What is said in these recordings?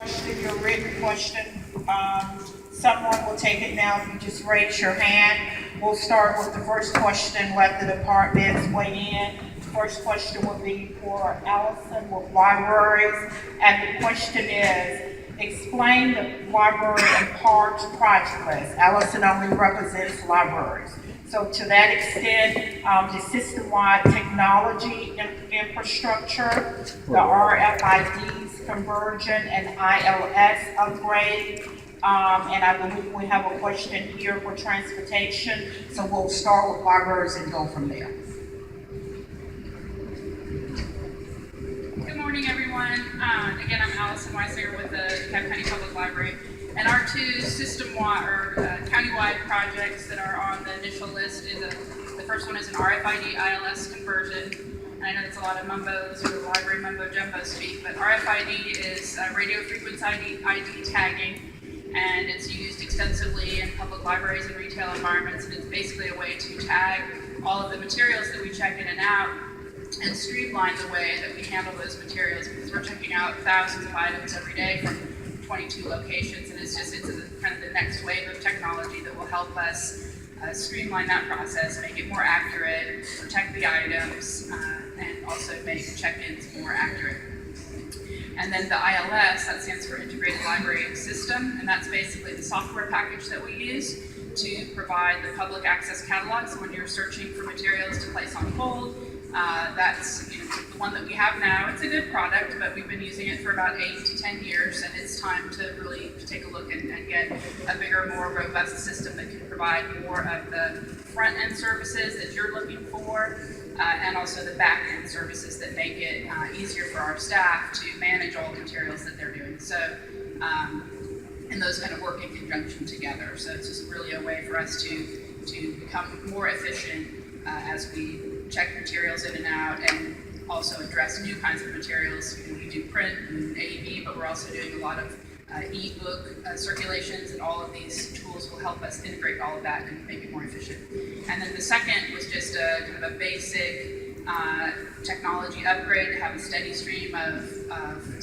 Your written question. Someone will take it now if you just raise your hand. We'll start with the first question, let the departments weigh in. First question will be for Allison with libraries, and the question is, explain the library and parks project list. Allison only represents libraries. So to that extent, the system-wide technology infrastructure, the RFIDs conversion and ILS upgrade, and I believe we have a question here for transportation. So we'll start with libraries and go from there. Good morning, everyone. Again, I'm Allison Weisinger with the DeKalb County Public Library. And our two system-wide or countywide projects that are on the initial list is the first one is an RFID ILS conversion. And I know that's a lot of mumbo, sort of library mumbo jumbo speak, but RFID is radio frequency ID tagging, and it's used extensively in public libraries and retail environments. And it's basically a way to tag all of the materials that we check in and out and streamline the way that we handle those materials, because we're checking out thousands of items every day from 22 locations, and it's kind of the next wave of technology that will help us streamline that process, make it more accurate, protect the items, and also make check-ins more accurate. And then the ILS, that stands for Integrated Library System, and that's basically the software package that we use to provide the public access catalog. So when you're searching for materials to place on hold, that's the one that we have now. It's a good product, but we've been using it for about 8 to 10 years, and it's time to really take a look and get a bigger, more robust system that can provide more of the front-end services that you're looking for, and also the back-end services that make it easier for our staff to manage all the materials that they're doing. So, and those kind of work in conjunction together. So it's just really a way for us to become more efficient as we check materials in and out, and also address new kinds of materials. We do print and AEB, but we're also doing a lot of e-book circulations, and all of these tools will help us integrate all of that and make it more efficient. And then the second was just a kind of a basic technology upgrade to have a steady stream of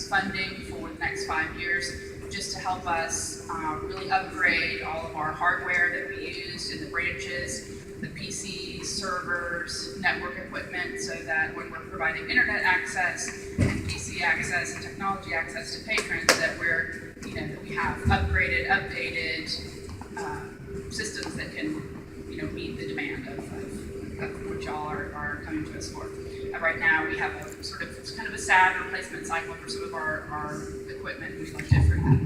funding for the next 5 years, just to help us really upgrade all of our hardware that we use in the branches, the PCs, servers, network equipment, so that when we're providing internet access, PC access, and technology access to patrons, that that we have upgraded, updated systems that can meet the demand of what y'all are coming to us for. Right now, we have it's kind of a sad replacement cycle for some of our equipment, and we'd like to defer that.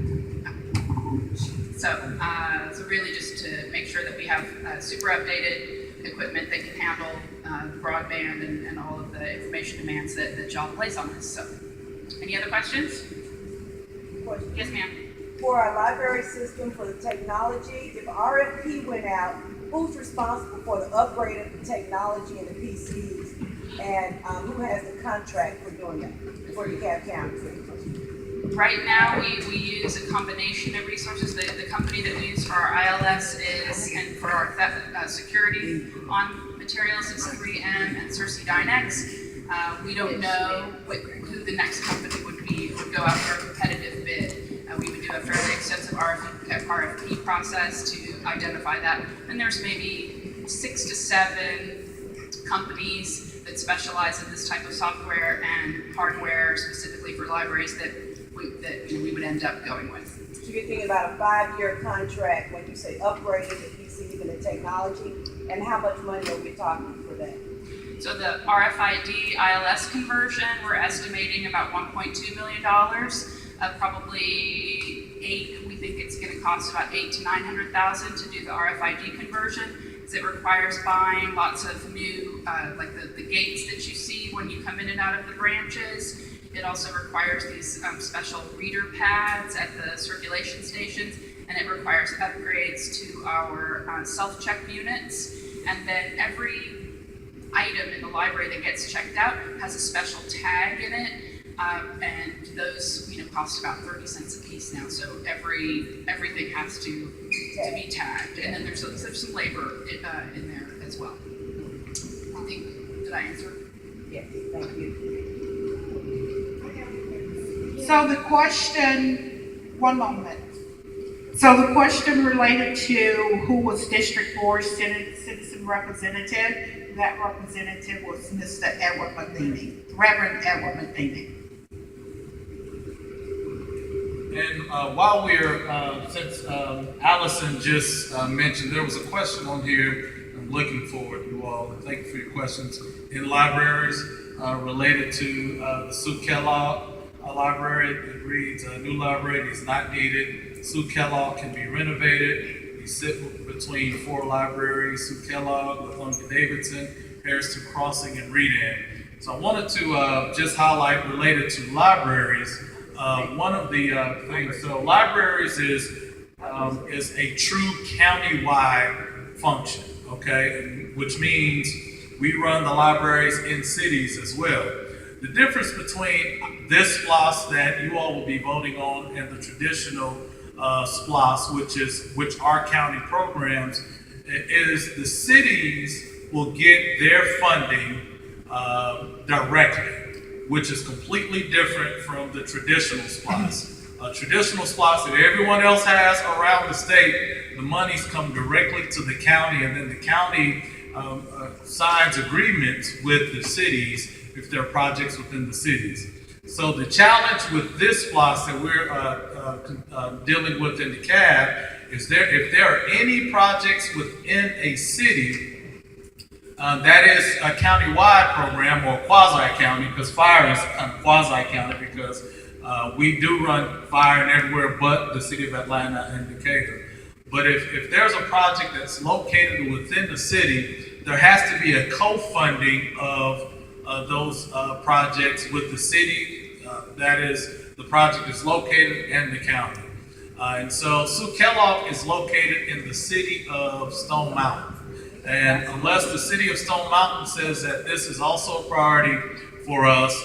So really just to make sure that we have super updated equipment that can handle broadband and all of the information demands that y'all place on us. So, any other questions? Yes, ma'am. For our library system, for the technology, if RFP went out, who's responsible for the upgrade of the technology and the PCs, and who has the contract for doing that for DeKalb County? Right now, we use a combination of resources. The company that we use for our ILS and for our theft, security on materials is 3M and Cersei Dynex. We don't know who the next company would go out for a competitive bid. We would do a fairly extensive RFP process to identify that. And there's maybe 6 to 7 companies that specialize in this type of software and hardware specifically for libraries that we would end up going with. So you're thinking about a 5-year contract when you say upgrading the PCs and the technology, and how much money are we talking for that? So the RFID ILS conversion, we're estimating about $1.2 million. Probably we think it's going to cost about $800,000 to $900,000 to do the RFID conversion, because it requires buying lots of new, like the gates that you see when you come in and out of the branches. It also requires these special reader pads at the circulation stations, and it requires upgrades to our self-check units. And then every item in the library that gets checked out has a special tag in it, and those cost about 30 cents a piece now. So everything has to be tagged, and then there's some labor in there as well. Did I answer? Yes, thank you. So the question one moment. So the question related to who was District 4 citizen representative, that representative was Mr. Edward Matheny, Reverend Edward Matheny. And while we're, since Allison just mentioned, there was a question on here. I'm looking forward, you all, and thank you for your questions. In libraries related to the Sue Kellogg Library, it reads, a new library is not needed. Sue Kellogg can be renovated. We sit between 4 libraries, Sue Kellogg, Columbia Davidson, Harrison Crossing, and Redan. So I wanted to just highlight related to libraries. One of the things, so libraries is a true county-wide function, okay? Which means we run the libraries in cities as well. The difference between this SPLOST that you all will be voting on and the traditional SPLOST, which are county programs, is the cities will get their funding directly, which is completely different from the traditional SPLOST. Traditional SPLOST that everyone else has around the state, the monies come directly to the county, and then the county signs agreements with the cities if there are projects within the cities. So the challenge with this SPLOST that we're dealing with in the CAB is if there are any projects within a city that is a county-wide program or quasi-county, because fire is quasi-county because we do run fire in everywhere but the city of Atlanta and Decatur. But if there's a project that's located within the city, there has to be a co-funding of those projects with the city. That is, the project is located in the county. And so Sue Kellogg is located in the city of Stone Mountain. And unless the city of Stone Mountain says that this is also a priority for us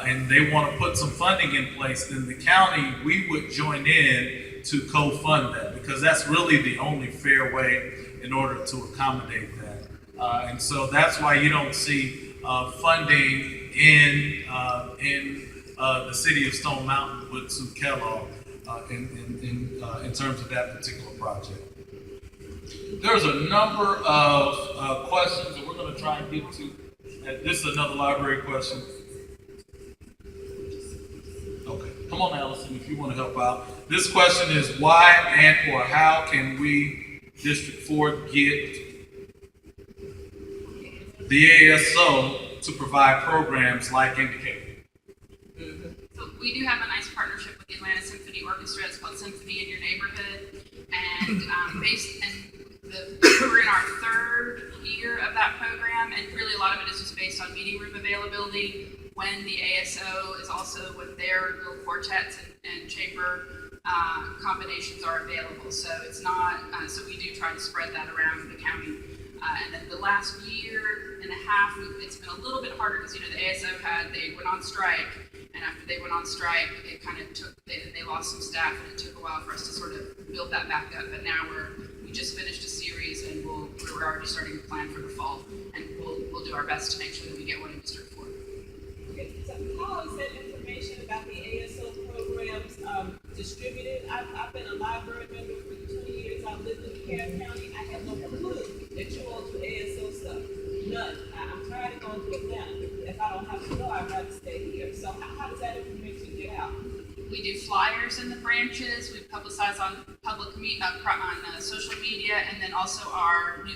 and they want to put some funding in place, then the county, we would join in to co-fund that, because that's really the only fair way in order to accommodate that. And so that's why you don't see funding in the city of Stone Mountain with Sue Kellogg in terms of that particular project. There's a number of questions that we're going to try and get to. This is another library question. Okay, come on, Allison, if you want to help out. This question is why and or how can we, District 4, get the ASO to provide programs like indicated? So we do have a nice partnership with the Atlanta Symphony Orchestra. It's called Symphony in Your Neighborhood, and we're in our 3rd year of that program, and really a lot of it is just based on meeting room availability when the ASO is also with their little quartets and chamber combinations are available. So it's not, so we do try to spread that around the county. And then the last year and a half, it's been a little bit harder because, the ASO they went on strike, and after they went on strike, it kind of took, they lost some staff, and it took a while for us to sort of build that back up. But now we just finished a series, and we're already starting to plan for the fall, and we'll do our best to make sure that we get one in District 4. Okay, so how is that information about the ASO programs distributed? I've been a library member for 20 years. I've lived in DeKalb County. I have no clue that you all do ASO stuff. None. I'm tired of going to Atlanta. If I don't have to go, I'd rather stay here. So how does that information get out? We do flyers in the branches. We publicize on on social media, and then also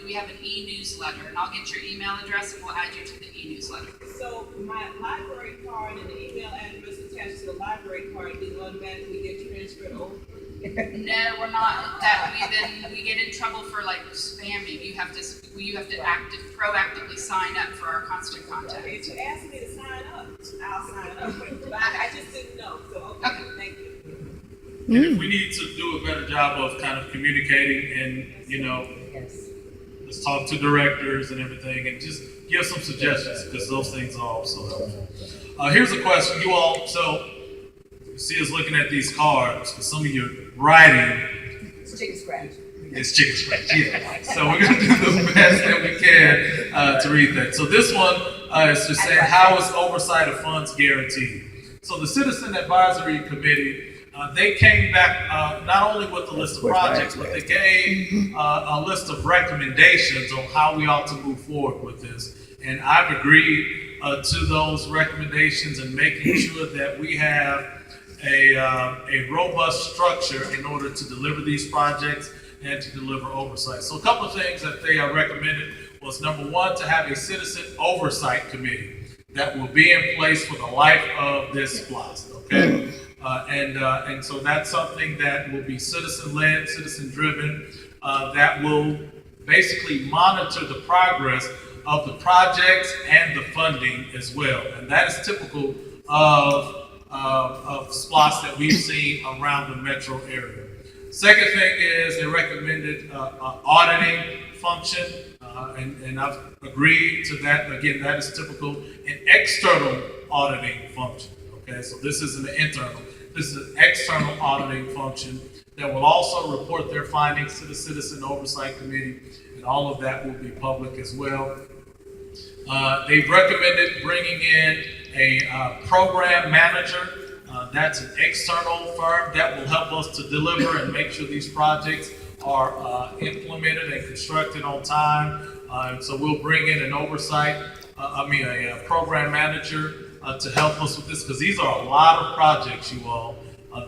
we have an e-newsletter. And I'll get your email address, and we'll add you to the e-newsletter. So my library card and the email address attached to the library card will automatically get transferred over? No, we're not. We get in trouble for spamming. You have to proactively sign up for our constant contact. If you ask me to sign up, I'll sign up. But I just didn't know. So okay. Thank you. And if we need to do a better job of kind of communicating and, let's talk to directors and everything and just give some suggestions, because those things are also helpful. Here's a question. You all, so you see us looking at these cards, because some of you writing. It's chicken scratch. It's chicken scratch, yeah. So we're going to do the best that we can to read that. So this one is just saying, how is oversight of funds guaranteed? So the Citizen Advisory Committee they came back not only with a list of projects, but they gave a list of recommendations on how we ought to move forward with this. And I've agreed to those recommendations and making sure that we have a robust structure in order to deliver these projects and to deliver oversight. So a couple of things that they recommended was, number one, to have a citizen oversight committee that will be in place for the life of this SPLOST, okay? And so that's something that will be citizen-led, citizen-driven, that will basically monitor the progress of the projects and the funding as well. And that is typical of SPLOST that we've seen around the metro area. Second thing is they recommended auditing function, and I've agreed to that. Again, that is typical. An external auditing function, okay? So this isn't an internal, this is an external auditing function that will also report their findings to the Citizen Oversight Committee, and all of that will be public as well. They've recommended bringing in a program manager. That's an external firm that will help us to deliver and make sure these projects are implemented and constructed on time. So we'll bring in an a program manager to help us with this, because these are a lot of projects, you all,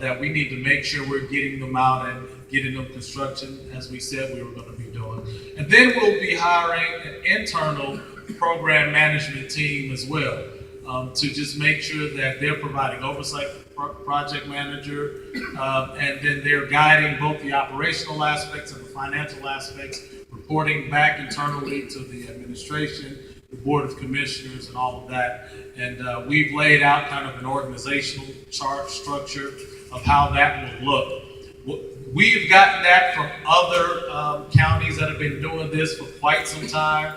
that we need to make sure we're getting them out and getting them construction, as we said we were going to be doing. And then we'll be hiring an internal program management team as well, to just make sure that they're providing oversight for project manager, and then they're guiding both the operational aspects and the financial aspects, reporting back internally to the administration, the Board of Commissioners, and all of that. And we've laid out kind of an organizational chart structure of how that will look. We've gotten that from other counties that have been doing this for quite some time.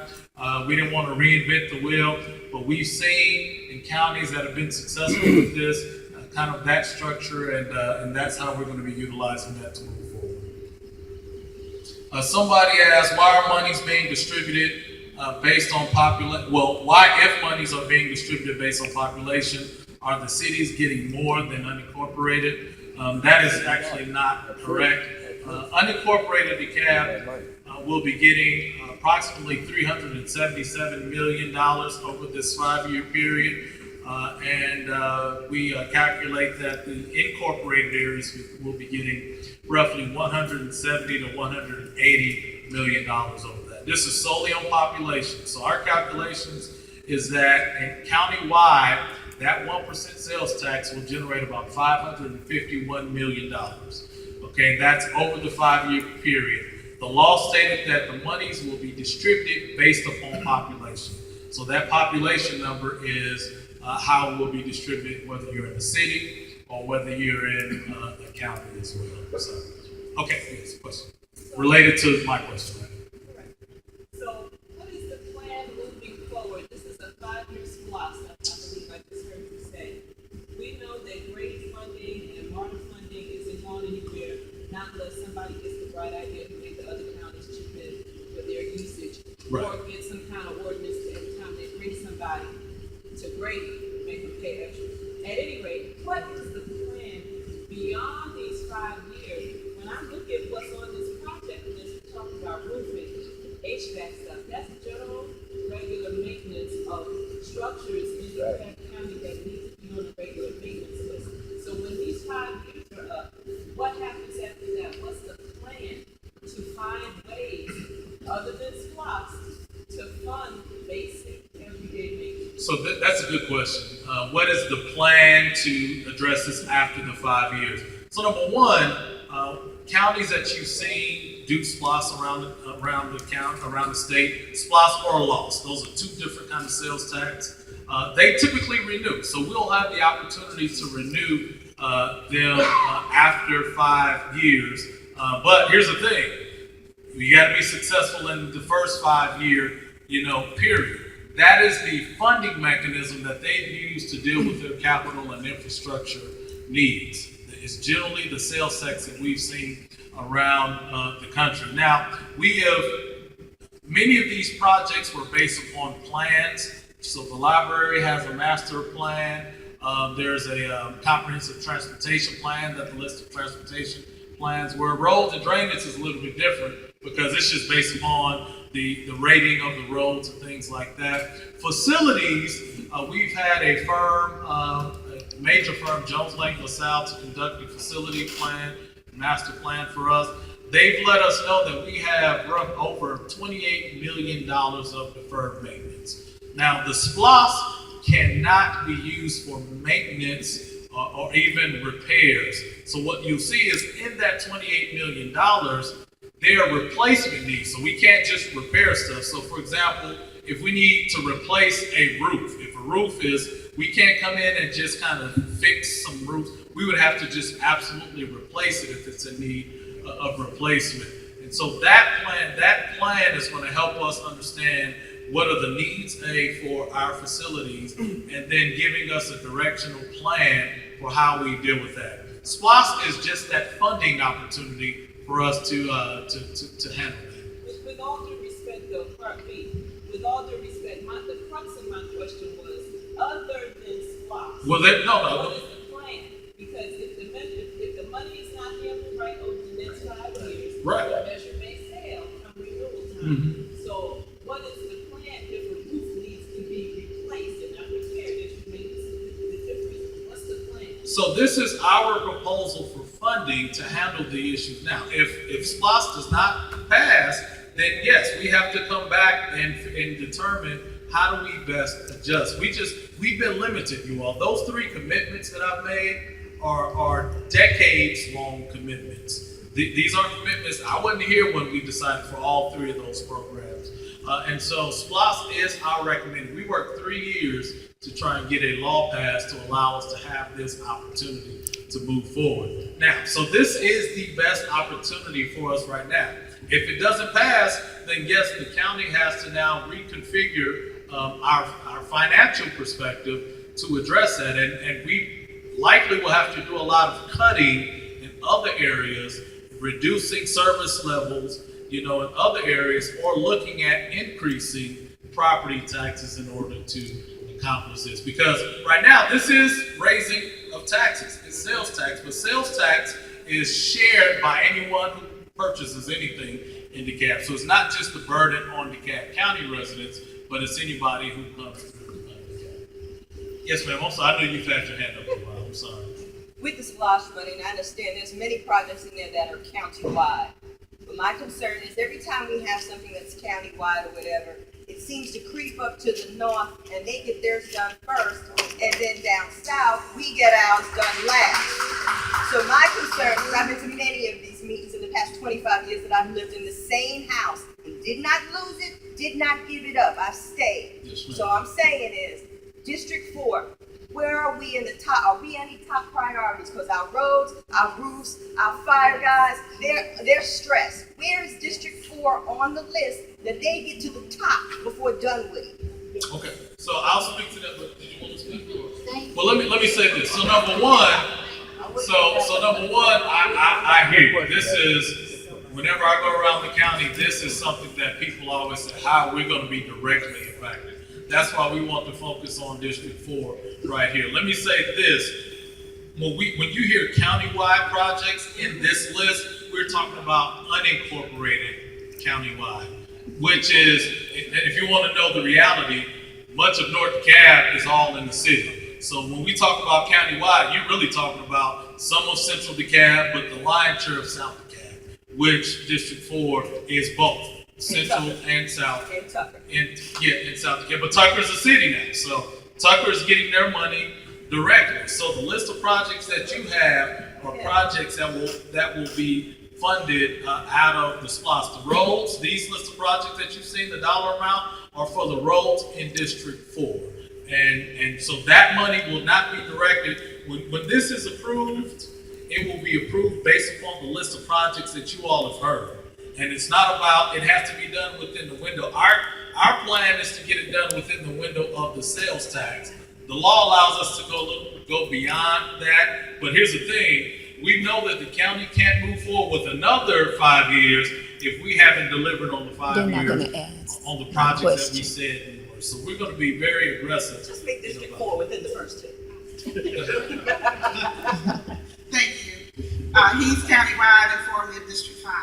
We didn't want to reinvent the wheel, but we've seen in counties that have been successful with this, kind of that structure, and that's how we're going to be utilizing that to move forward. Somebody asked, why are monies being distributed based on population? Well, why, if monies are being distributed based on population, are the cities getting more than unincorporated? That is actually not correct. Unincorporated DeKalb will be getting approximately $377 million over this 5-year period. And we calculate that the incorporated areas will be getting roughly $170 to $180 million over that. This is solely on population. So our calculations is that countywide, that 1% sales tax will generate about $551 million. Okay, that's over the 5-year period. The law stated that the monies will be distributed based upon population. So that population number is how it will be distributed, whether you're in the city or whether you're in a county as well. So, okay, yes, question. Related to my question. Correct. So what is the plan moving forward? This is a 5-year SPLOST, I believe I just heard you say. We know that grade funding and MARTA funding isn't going anywhere, not unless somebody gets the right idea to make the other counties chip in for their usage. Right. Or get some kind of ordinance that every time they bring somebody to grade, make them pay extra. At any rate, what is the plan beyond these 5 years? When I look at what's on this project list, we talk about roofing, HVAC stuff, that's general, regular maintenance of structures in the county that need to be on the regular maintenance list. So when these 5 years are up, what happens after that? What's the plan to find ways, other than SPLOST, to fund basic everyday maintenance? So that's a good question. What is the plan to address this after the 5 years? So number one, counties that you've seen do SPLOST around the state, SPLOST or LOST. Those are 2 different kinds of sales tax. They typically renew, so we'll have the opportunity to renew them after 5 years. But here's the thing: you got to be successful in the first 5-year, period. That is the funding mechanism that they've used to deal with their capital and infrastructure needs. It's generally the sales tax that we've seen around the country. Now, many of these projects were based upon plans. So the library has a master plan. There's a comprehensive transportation plan that the list of transportation plans, where roads and drainage is a little bit different because it's just based upon the rating of the roads and things like that. Facilities, we've had a firm, a major firm, Jones Lang LaSalle, to conduct a facility plan, master plan for us. They've let us know that we have over $28 million of deferred maintenance. Now, the SPLOST cannot be used for maintenance or even repairs. So what you'll see is in that $28 million, there are replacement needs. So we can't just repair stuff. So for example, if we need to replace a roof, if a roof is, we can't come in and just kind of fix some roofs. We would have to just absolutely replace it if it's in need of replacement. And so that plan is going to help us understand what are the needs for our facilities, and then giving us a directional plan for how we deal with that. SPLOST is just that funding opportunity for us to handle that. With all due respect, though, Part B, with all due respect, the crux of my question was, other than SPLOST, Well, what is the plan? Because if the money is not there right over the next 5 years, Right. the measure may fail come renewal time. Mm-hmm. So what is the plan if a roof needs to be replaced and not repaired? That you made the difference. What's the plan? So this is our proposal for funding to handle the issues. Now, if SPLOST does not pass, then yes, we have to come back and determine how do we best adjust. We've been limited, you all. Those 3 commitments that I've made are decades-long commitments. These are commitments. I wasn't here when we decided for all 3 of those programs. And so SPLOST is our recommendation. We worked 3 years to try and get a law passed to allow us to have this opportunity to move forward. Now, so this is the best opportunity for us right now. If it doesn't pass, then yes, the county has to now reconfigure our financial perspective to address that. And we likely will have to do a lot of cutting in other areas, reducing service levels, in other areas, or looking at increasing property taxes in order to accomplish this. Because right now, this is raising of taxes. It's sales tax, but sales tax is shared by anyone who purchases anything in DeKalb. So it's not just a burden on DeKalb County residents, but it's anybody who comes through DeKalb. Yes, ma'am. I'm sorry. I know you've had your hand up a while. I'm sorry. With the SPLOST money, and I understand there's many projects in there that are countywide. But my concern is every time we have something that's countywide or whatever, it seems to creep up to the north and they get theirs done first, and then down south, we get ours done last. So my concern is I've been to many of these meetings in the past 25 years that I've lived in the same house and did not lose it, did not give it up. I've stayed. Yes, ma'am. So I'm saying is, District 4, where are we in the top? Are we any top priorities? Because our roads, our roofs, our fire guys, they're stressed. Where is District 4 on the list that they get to the top before done with it? Okay, so I'll speak to that, but did you want to speak? Well, let me say this. So number one, I hear you. This is, whenever I go around the county, this is something that people always say, how we're going to be directly impacted. That's why we want to focus on District 4 right here. Let me say this. When you hear countywide projects in this list, we're talking about unincorporated countywide, which is, if you want to know the reality, much of North DeKalb is all in the city. So when we talk about countywide, you're really talking about some of Central DeKalb, but the lion's share of South DeKalb, which District 4 is both. Central and South. And Tucker. In South DeKalb. But Tucker's a city now. So Tucker is getting their money directly. So the list of projects that you have are projects that will be funded out of the SPLOST. The roads, these list of projects that you've seen, the dollar amount, are for the roads in District 4. And so that money will not be directed. When this is approved, it will be approved based upon the list of projects that you all have heard. And it's not about, it has to be done within the window. Our plan is to get it done within the window of the sales tax. The law allows us to go beyond that. But here's the thing. We know that the county can't move forward with another 5 years if we haven't delivered on the 5 years on the projects that we said we were. So we're going to be very aggressive. Just make District 4 within the first 2. Thank you. He's countywide and formerly of District 5.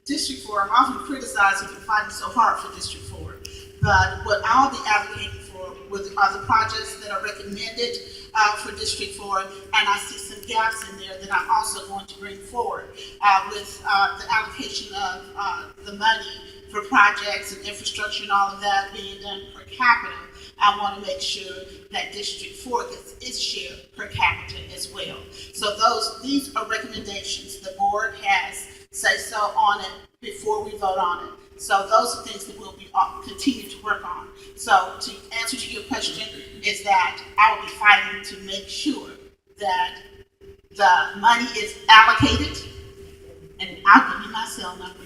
District 4, I'm often criticized for fighting so hard for District 4, but what I'll be advocating for are the projects that are recommended for District 4, and I see some gaps in there that I'm also going to bring forward with the allocation of the money for projects and infrastructure and all of that being done per capita. I want to make sure that District 4 gets its share per capita as well. So these are recommendations. The board has say so on it before we vote on it. So those are things that we'll be continue to work on. So to answer to your question is that I will be fighting to make sure that the money is allocated, and I'll give you my cell number.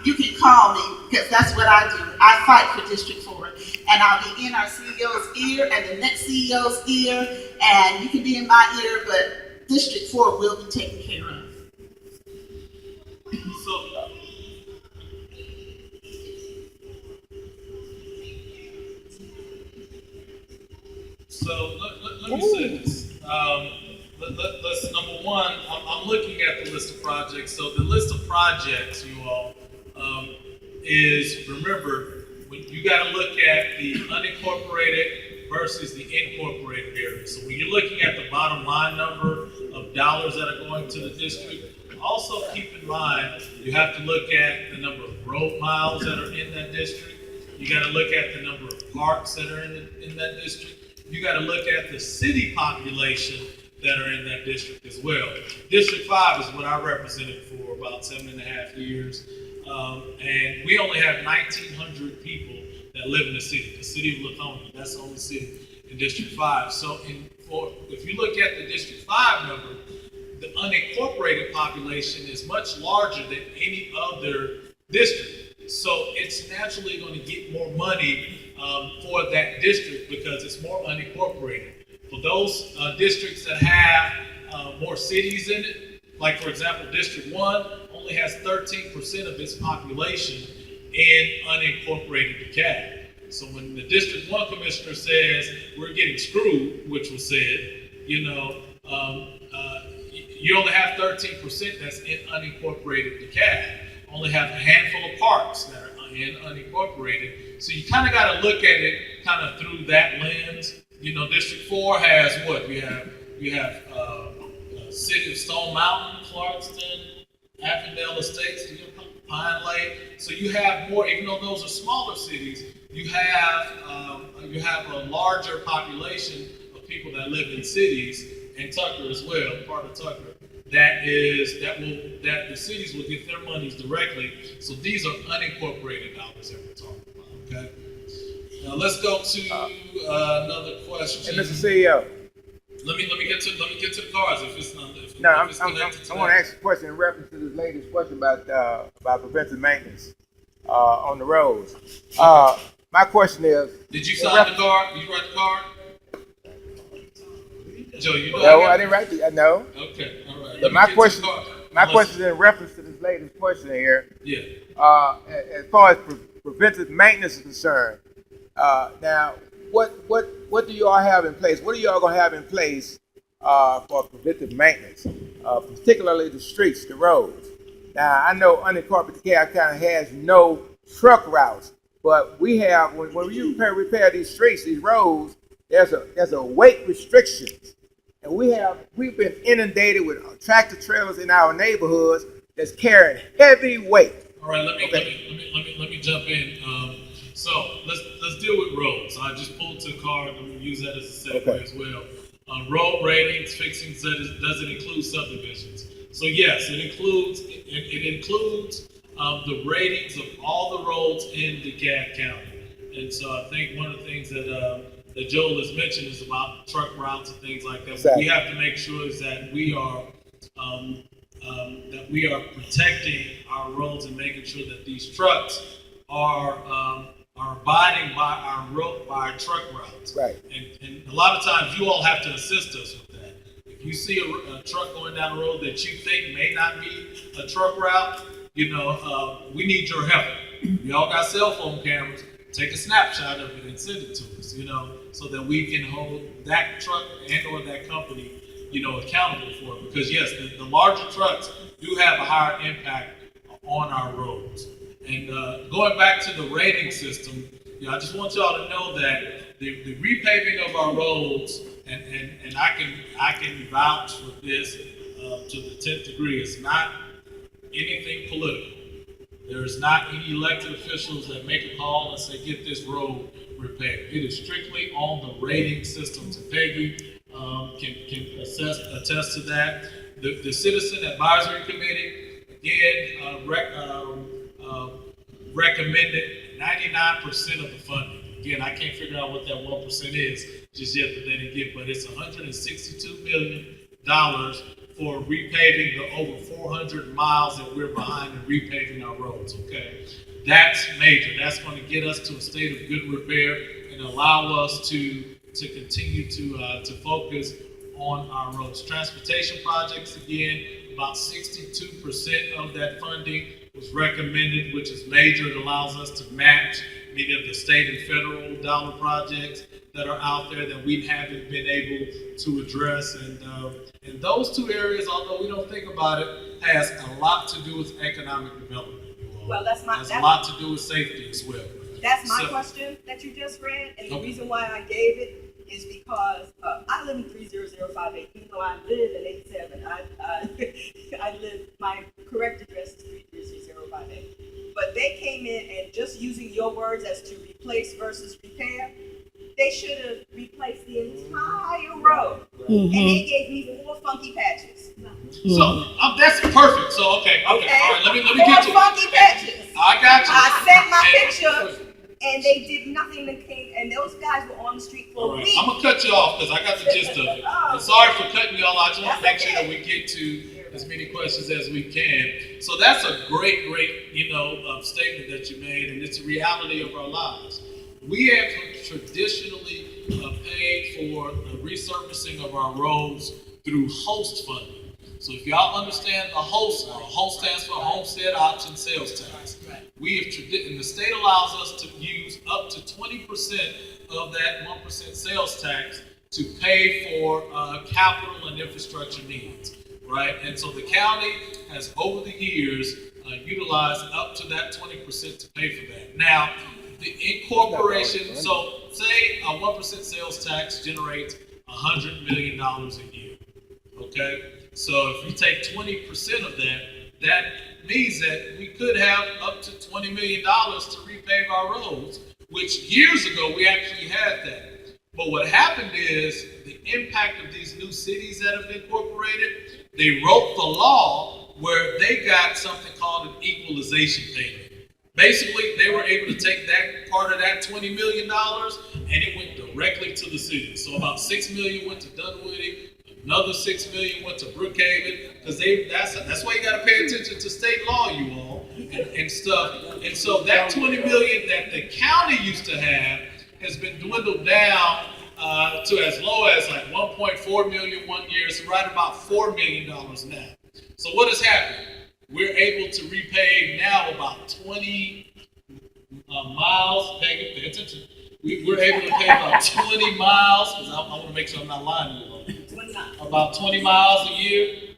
You can call me because that's what I do. I fight for District 4, and I'll be in our CEO's ear and the next CEO's ear, and you can be in my ear, but District 4 will be taken care of. So let me say this. Let's number one, I'm looking at the list of projects. So the list of projects, you all, is, remember, when you got to look at the unincorporated versus the incorporated areas. So when you're looking at the bottom line number of dollars that are going to the district, also keep in mind you have to look at the number of road miles that are in that district. You got to look at the number of parks that are in that district. You got to look at the city population that are in that district as well. District 5 is what I represented for about 7.5 years. And we only have 1,900 people that live in the city of Laconia. That's the only city in District 5. So if you look at the District 5 number, the unincorporated population is much larger than any other district. So it's naturally going to get more money for that district because it's more unincorporated. For those districts that have more cities in it, like for example, District 1 only has 13% of its population in unincorporated DeKalb. So when the District 1 commissioner says we're getting screwed, which was said, you only have 13% that's in unincorporated DeKalb. Only have a handful of parks that are in unincorporated. So you kind of got to look at it kind of through that lens. District 4 has what? You have City of Stone Mountain, Clarkston, Avondale Estates, Pine Lake. So you have more, even though those are smaller cities, you have a larger population of people that live in cities, and Tucker as well, part of Tucker. That the cities will get their monies directly. So these are unincorporated dollars that we're talking about. Okay. Now let's go to another question. Hey, Mr. CEO. Let me get to the cards if it's not. I want to ask a question in reference to this latest question about preventive maintenance on the roads. My question is. Did you sign the card? Did you write the card? Joe, you know. No, I didn't write the. No. Okay, all right. But my question is in reference to this latest question here. Yeah. As far as preventive maintenance is concerned, now what do you all have in place? What are you all gonna have in place for preventive maintenance, particularly the streets, the roads? Now I know unincorporated DeKalb kind of has no truck routes, but we have when you repair these streets, these roads, there's a weight restriction. And we've been inundated with tractor trailers in our neighborhoods that's carrying heavy weight. All right, let me jump in. So let's deal with roads. I just pulled to the card. I'm gonna use that as a segue as well. Road ratings, fixing, does it include subdivisions? So yes, it includes the ratings of all the roads in DeKalb County. And so I think one of the things that Joel has mentioned is about truck routes and things like that. Exactly. We have to make sure is that we are protecting our roads and making sure that these trucks are abiding by our truck routes. Right. And a lot of times you all have to assist us with that. If you see a truck going down the road that you think may not be a truck route, we need your help. We all got cell phone cameras. take a snapshot of it and send it to us, so that we can hold that truck and or that company, accountable for it. Because yes, the larger trucks do have a higher impact on our roads. And going back to the rating system, I just want y'all to know that the repaving of our roads, and I can vouch for this to the 10th degree. It's not anything political. There's not any elected officials that make a call and say, get this road repaired. It is strictly on the rating system. Peggy can attest to that. The Citizen Advisory Committee, again, recommended 99% of the funding. Again, I can't figure out what that 1% is just yet that they didn't get, but it's $162 million for repaving the over 400 miles that we're behind in repaving our roads, okay? That's major. That's going to get us to a state of good repair and allow us to continue to focus on our roads. Transportation projects, again, about 62% of that funding was recommended, which is major. It allows us to match many of the state and federal dollar projects that are out there that we haven't been able to address. And those two areas, although we don't think about it, has a lot to do with economic development. Well, has a lot to do with safety as well. That's my question that you just read, and the reason why I gave it is because I live in 30058. Even though I live in 87, I live. My correct address is 30058. But they came in and just using your words as to replace versus repair, they should have replaced the entire road, and they gave me 4 funky patches. So that's perfect. So okay. All right. Let me get to 4 funky patches. I got you. I sent my picture. And they did nothing that came, and those guys were on the street for a week. I'm gonna cut you off because I got the gist of it. And sorry for cutting you all. I just want to make sure that we get to as many questions as we can. So that's a great, statement that you made, and it's a reality of our lives. We have traditionally paid for the resurfacing of our roads through host funding. So if y'all understand the host stands for Homestead Option Sales Tax. We have and the state allows us to use up to 20% of that 1% sales tax to pay for capital and infrastructure needs, right? And so the county has, over the years, utilized up to that 20% to pay for that. Now, the incorporation, so say a 1% sales tax generates $100 million a year, okay? So if you take 20% of that, that means that we could have up to $20 million to repave our roads, which years ago we actually had that. But what happened is the impact of these new cities that have incorporated, they wrote the law where they got something called an equalization payment. Basically, they were able to take that part of that $20 million and it went directly to the city. So about $6 million went to Dunwoody, another $6 million went to Brookhaven, because that's why you got to pay attention to state law, you all, and stuff. And so that $20 million that the county used to have has been dwindled down to as low as like $1.4 million one year. So right about $4 million now. So what has happened? We're able to repave now about 20 miles. Pay attention. We're able to pay about 20 miles, because I want to make sure I'm not lying to you all. About 20 miles a year.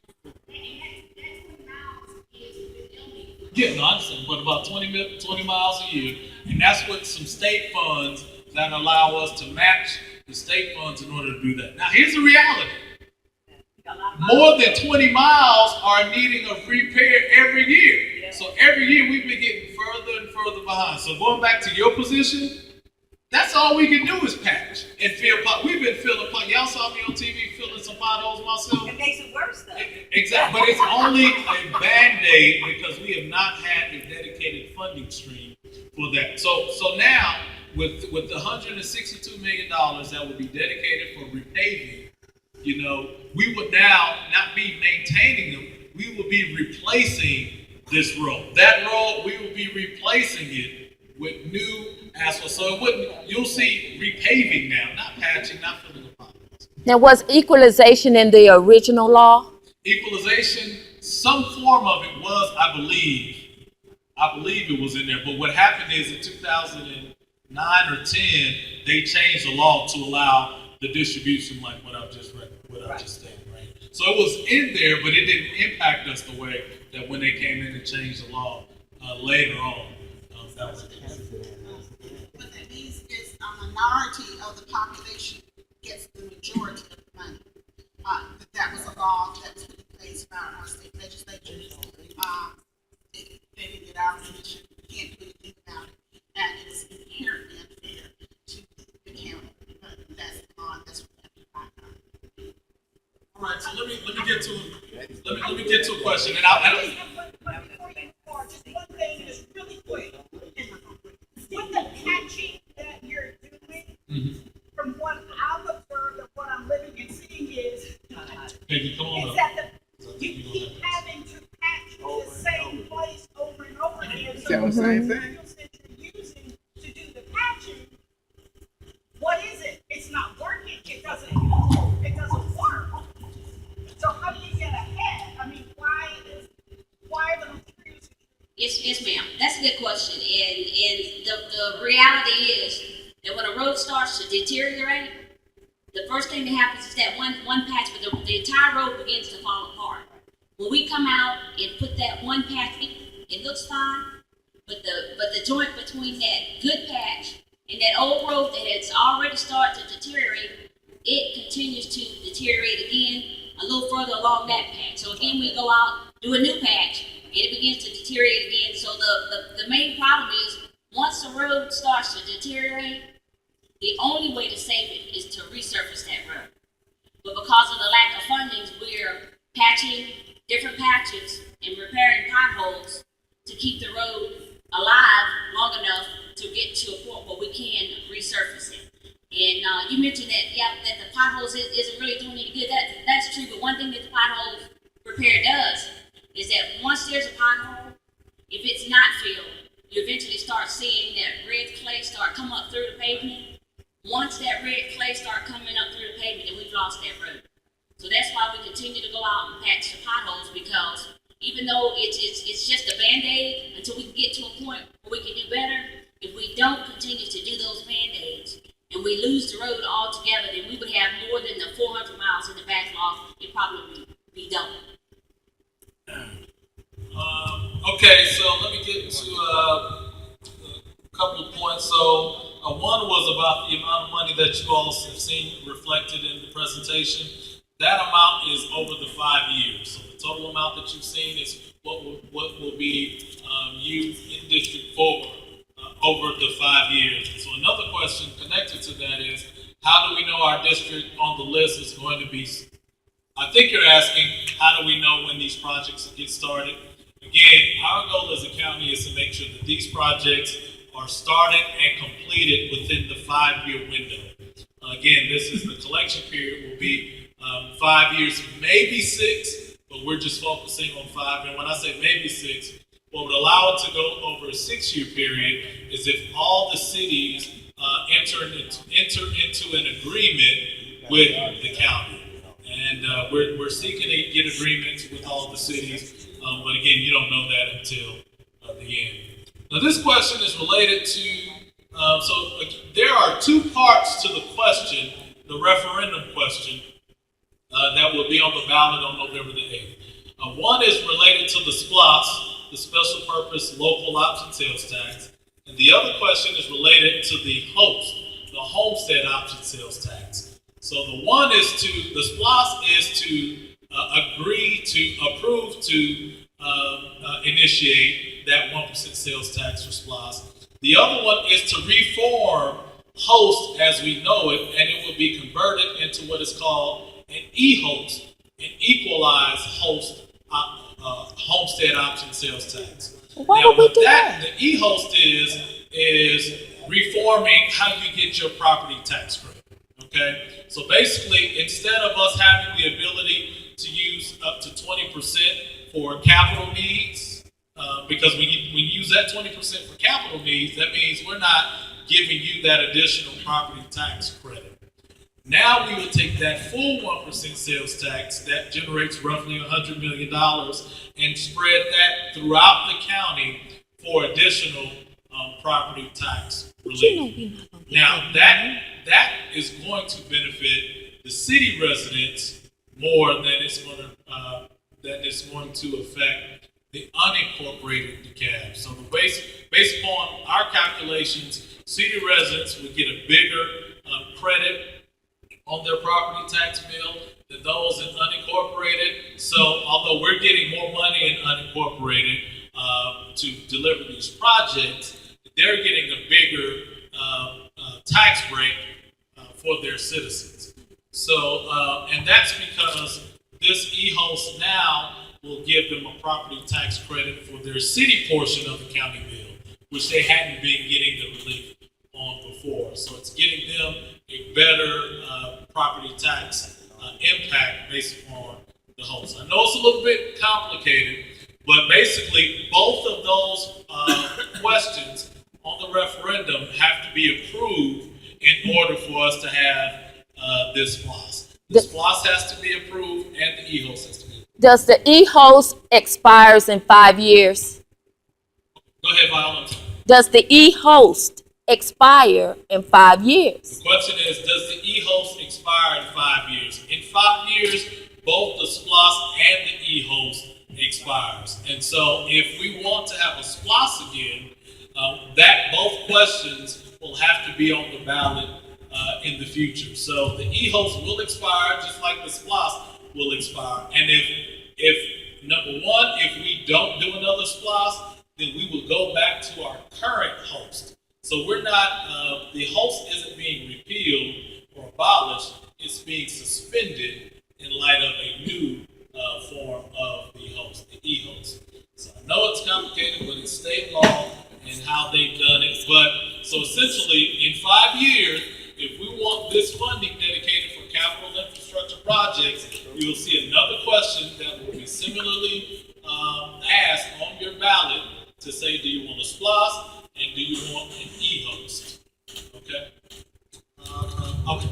Yeah, no, I understand, but about 20 miles a year. And that's with some state funds that allow us to match the state funds in order to do that. Now, here's the reality. More than 20 miles are needing a repair every year. So every year we've been getting further and further behind. So going back to your position, that's all we can do is patch and fill pot. We've been filling pot. Y'all saw me on TV filling some potholes myself. It makes it worse though. Exactly, but it's only a Band-Aid because we have not had a dedicated funding stream for that. So now with the $162 million that will be dedicated for repaving, we would now not be maintaining them. We will be replacing this road. That road, we will be replacing it with new asphalt. So you'll see repaving now, not patching, not filling the potholes. Now, was equalization in the original law? Equalization, some form of it was, I believe it was in there. But what happened is in 9 or 10, they changed the law to allow the distribution like what I've just read, what I've just stated, right? So it was in there, but it didn't impact us the way that when they came in and changed the law later on. That was What that means is a minority of the population gets the majority of the money. That was a law that was put in place by our state legislature. They didn't get our permission, can't do anything about it, and it is inherently unfair to the county. That's the law, that's what we have to find out. all right. So let me get to a question, and I'll But before you start, just one thing is really quick. With the patching that you're doing, from what I've observed and what I'm living and seeing is come on up. that you keep having to patch the same place over and over again. So Tell the same the thing. materials that you're using to do the patching, what is it? It's not working. It doesn't work. So how do you get ahead? I mean, why are the materials? Yes, ma'am. That's a good question. And the reality is that when a road starts to deteriorate, the first thing that happens is that one patch, but the entire road begins to fall apart. When we come out and put that one patch, it looks fine, but the joint between that good patch and that old road that has already started to deteriorate, it continues to deteriorate again a little further along that patch. So again, we go out, do a new patch, and it begins to deteriorate again. So the main problem is once the road starts to deteriorate, the only way to save it is to resurface that road. But because of the lack of funding, we're patching different patches and repairing potholes to keep the road alive long enough to get to a point where we can resurface it. And you mentioned that the potholes isn't really doing any good. That's true, but one thing that the pothole repair does is that once there's a pothole, if it's not filled, you eventually start seeing that red clay start come up through the pavement. Once that red clay start coming up through the pavement, then we've lost that road. So that's why we continue to go out and patch the potholes, because even though it's just a Band-Aid until we can get to a point where we can do better, if we don't continue to do those Band-Aids and we lose the road altogether, then we would have more than the 400 miles in the backlog. It'd probably be double. Okay, so let me get to a couple of points. So one was about the amount of money that you all have seen reflected in the presentation. That amount is over the 5 years. So the total amount that you've seen is what will be used in District 4 over the 5 years. So another question connected to that is, how do we know our district on the list is going to be? I think you're asking, how do we know when these projects get started? Again, our goal as a county is to make sure that these projects are started and completed within the 5-year window. Again, this is the collection period will be 5 years, maybe 6, but we're just focusing on 5. And when I say maybe 6, what would allow it to go over a 6-year period is if all the cities enter into an agreement with the county. And we're seeking to get agreements with all the cities, but again, you don't know that until the end. Now, this question is related to, there are 2 parts to the question, the referendum question, that will be on the ballot on November the 8th. One is related to the SPLOST, the Special Purpose Local Option Sales Tax, and the other question is related to the Homestead Option Sales Tax. So the one is the SPLOST is to approve to initiate that 1% sales tax for SPLOST. The other one is to reform HOST as we know it, and it will be converted into what is called an e-HOST, an equalized HOST, homestead option sales tax. Why Now, would we what do that the e-HOST is reforming how you get your property tax credit. Okay, so basically, instead of us having the ability to use up to 20% for capital needs, because when you use that 20% for capital needs, that means we're not giving you that additional property tax credit. Now we would take that full 1% sales tax that generates roughly $100 million and spread that throughout the county for additional property tax relief. Now, that is going to benefit the city residents more than it's going to affect the unincorporated DeKalb. So based upon our calculations, city residents would get a bigger credit on their property tax bill than those in unincorporated. So although we're getting more money in unincorporated to deliver these projects, they're getting a bigger tax break for their citizens. So, and that's because this e-host now will give them a property tax credit for their city portion of the county bill, which they hadn't been getting the relief on before. So it's getting them a better property tax impact based upon the host. I know it's a little bit complicated, but basically both of those questions on the referendum have to be approved in order for us to have this SPLOST. The SPLOST has to be approved and the e-host has to be approved. Does the e-host expires in 5 years? Go ahead, Viola. Does the e-host expire in 5 years? The question is, does the e-host expire in 5 years? In 5 years, both the SPLOST and the e-host expires. And so if we want to have a SPLOST again, that both questions will have to be on the ballot in the future. So the e-host will expire just like the SPLOST will expire. And if number one, if we don't do another SPLOST, then we will go back to our current host. So we're not, the host isn't being repealed or abolished, it's being suspended in light of a new form of the host, the e-host. So I know it's complicated, but it's state law and how they've done it. But so essentially, in 5 years, if we want this funding dedicated for capital infrastructure projects, you will see another question that will be similarly asked on your ballot to say, do you want a SPLOST and do you want an e-host? Okay? Okay.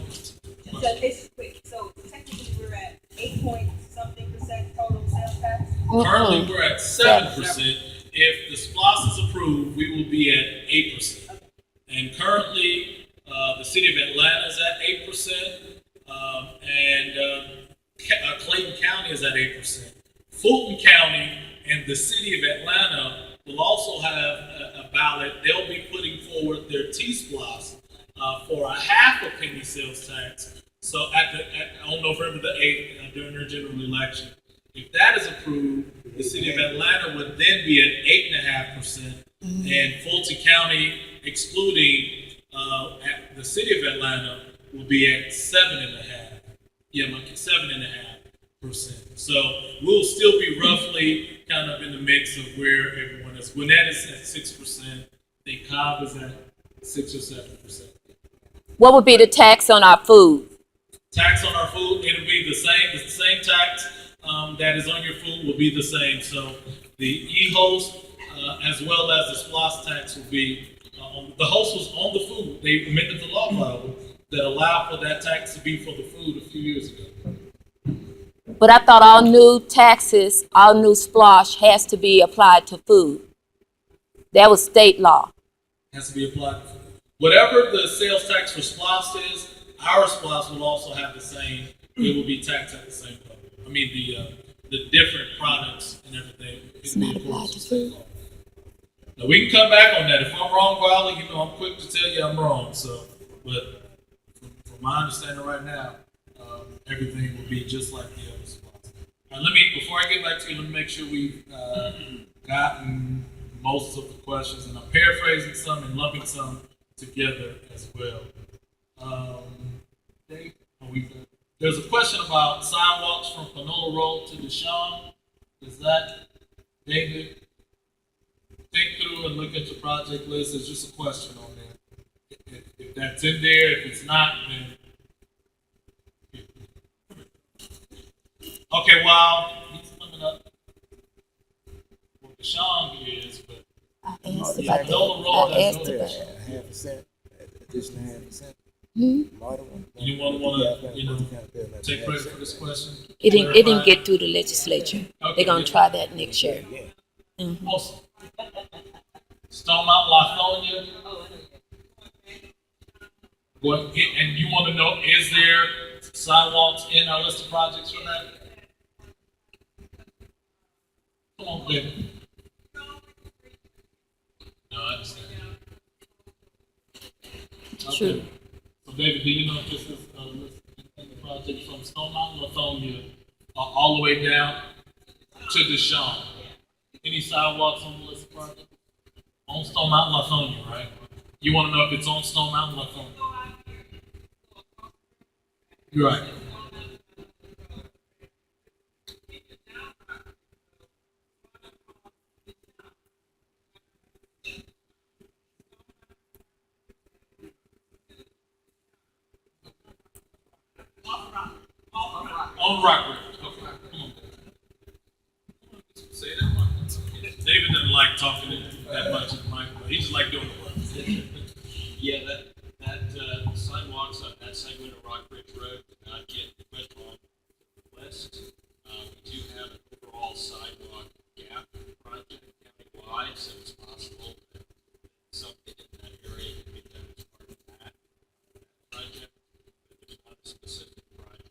So this is quick. So technically we're at 8-point-something% total sales tax. Currently we're at 7%. If the SPLOST is approved, we will be at 8%. Okay. And currently, the city of Atlanta is at 8%, and Clayton County is at 8%. Fulton County and the city of Atlanta will also have a ballot. They'll be putting forward their T-SPLOST for a half a penny sales tax. So on November the 8th, during their general election, if that is approved, the city of Atlanta would then be at 8.5%, and Fulton County, excluding at the city of Atlanta, will be at 7.5%. Yeah, 7.5%. So we'll still be roughly kind of in the mix of where everyone is. Gwinnett is at 6%. I think Cobb is at 6 or 7%. What would be the tax on our food? Tax on our food, it'll be the same. The same tax that is on your food will be the same. So the e-host as well as the SPLOST tax will be the host was on the food. They amended the law, however, that allowed for that tax to be for the food a few years ago. But I thought all new taxes, all new SPLOST has to be applied to food. That was state law. Has to be applied to food. Whatever the sales tax for SPLOST is, our SPLOST will also have the same. It will be taxed at the same level. I mean, the different products and everything. It's not applied to food. Now we can come back on that. If I'm wrong, Viola, you know I'm quick to tell you I'm wrong. So, but from my understanding right now, everything will be just like the other SPLOST. All right, before I get back to you, let me make sure we've gotten most of the questions, and I'm paraphrasing some and lumping some together as well. There's a question about sidewalks from Panola Road to Deshaun. Is that, David? Think through and look at your project list. There's just a question on there. If that's in there, if it's not, then. Okay, well, he's coming up. Well, Deshaun is, but. I asked about that. Panola Road, I asked about that. 0.5%, additional 0.5%. Anyone want to take credit for this question? It didn't get through the legislature. Okay, They're gonna try that next year. Awesome. Stone Mountain, Lithonia. And you want to know, is there sidewalks in our list of projects for that? Come on, David. No, I understand. True. Okay. So, David, do you know if this is listed in the project from Stone Mountain, Lithonia, all the way down to Deshaun? Any sidewalks on the list of projects? On Stone Mountain, Lithonia, right? You want to know if it's on Stone Mountain, Lithonia? You're right. On Rockbridge. Okay, come on. Say that one. David doesn't like talking that much in the microphone. He just like doing the work. Yeah, that sidewalks on that segment of Rockbridge Road did not get put on the list. We do have an overall sidewalk gap project countywide, so it's possible that something in that area can be done as part of that project, but there's not a specific project.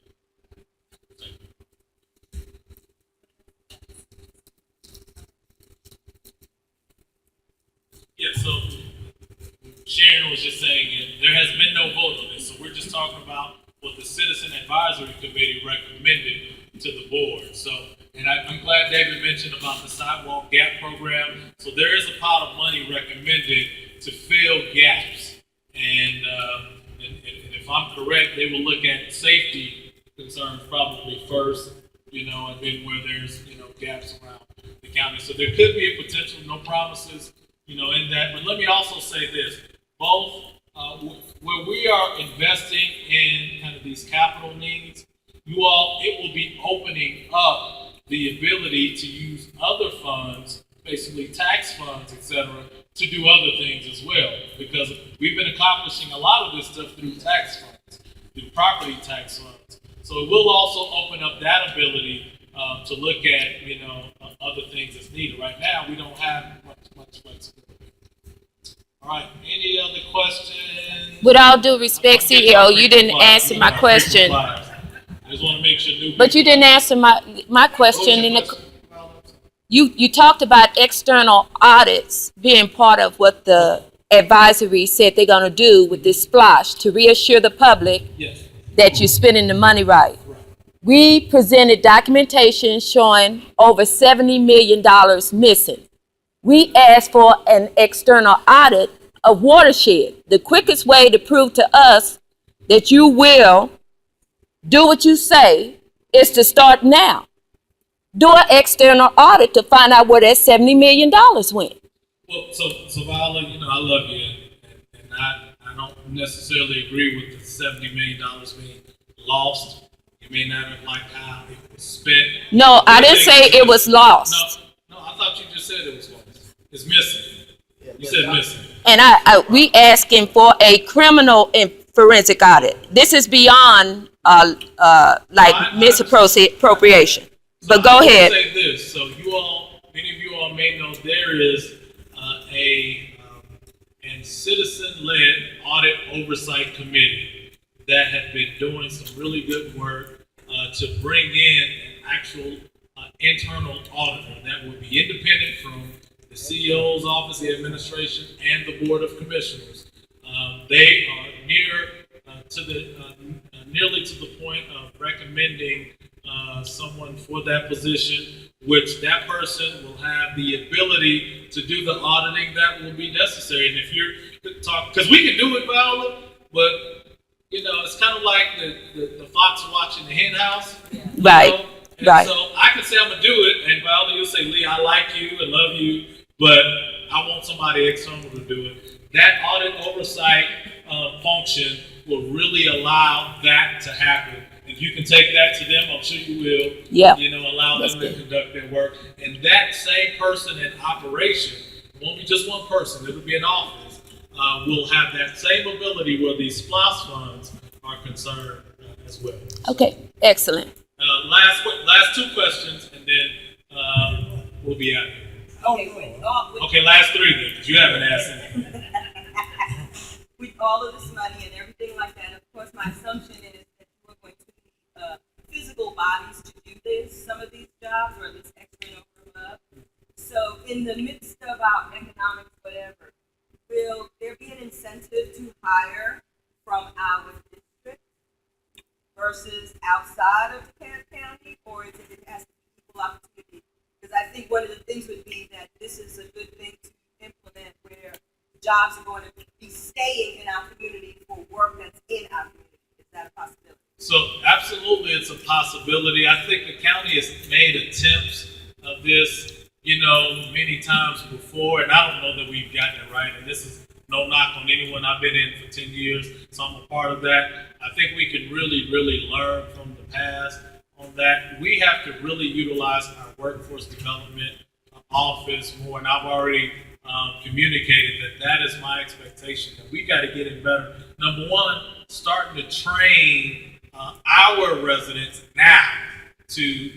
Yeah, so Sharon was just saying there has been no vote on this, so we're just talking about what the Citizen Advisory Committee recommended to the board. So, and I'm glad David mentioned about the sidewalk gap program. So there is a pot of money recommended to fill gaps, and if I'm correct, they will look at safety concerns probably first, and then where there's gaps around the county. So there could be a potential, no promises, in that. But let me also say this: both where we are investing in kind of these capital needs, it will be opening up the ability to use other funds, basically tax funds, etc., to do other things as well. Because we've been accomplishing a lot of this stuff through tax funds, through property tax funds. So it will also open up that ability to look at, other things that's needed. Right now, we don't have much flexibility. All right, any other questions? With all due respect, CEO, you didn't answer my question. I just want to make sure But you didn't answer my question. You talked about external audits being part of what the advisory said they're going to do with this SPLOST to reassure the public that you're spending the money right. We presented documentation showing over $70 million missing. We asked for an external audit of Watershed. The quickest way to prove to us that you will do what you say is to start now. Do an external audit to find out where that $70 million went. Well, so Viola, I love you, and I don't necessarily agree with the $70 million being lost. You may not have liked how it was spent. No, I didn't say it was lost. No, I thought you just said it was lost. It's missing. You said missing. And we asking for a criminal and forensic audit. This is beyond misappropriation. But go ahead. I will say this. So many of you all may know there is a citizen-led audit oversight committee that have been doing some really good work to bring in an actual internal auditor that will be independent from the CEO's office, the administration, and the board of commissioners. They are nearly to the point of recommending someone for that position, which that person will have the ability to do the auditing that will be necessary. And if you're because we can do it, Viola, but it's kind of like the fox watching the hen house. Right. And right. So I can say I'm gonna do it, and Viola, you'll say, Lee, I like you and love you, but I want somebody external to do it. That audit oversight function will really allow that to happen. If you can take that to them, I'm sure you will. Yeah. Allow them to conduct their work. And that same person in operation, it won't be just one person, it'll be an office, will have that same ability where these SPLOST funds are concerned as well. Okay, excellent. Last two questions, and then we'll be out of here. Okay, last three then, because you haven't asked any. With all of this money and everything like that, of course, my assumption is that we're going to need physical bodies to do this, some of these jobs, or at least extra and above. So in the midst of our economics, whatever, will there be an incentive to hire from our district versus outside of DeKalb County, or is it has to be equal opportunity? Because I think one of the things would be that this is a good thing to implement where jobs are going to be staying in our community for work that's in our community. Is that a possibility? So absolutely, it's a possibility. I think the county has made attempts of this, many times before, and I don't know that we've gotten it right. And this is no knock on anyone. I've been in for 10 years, so I'm a part of that. I think we can really, really learn from the past on that. We have to really utilize our workforce development office more, and I've already communicated that is my expectation, that we got to get it better. Number one, starting to train our residents now to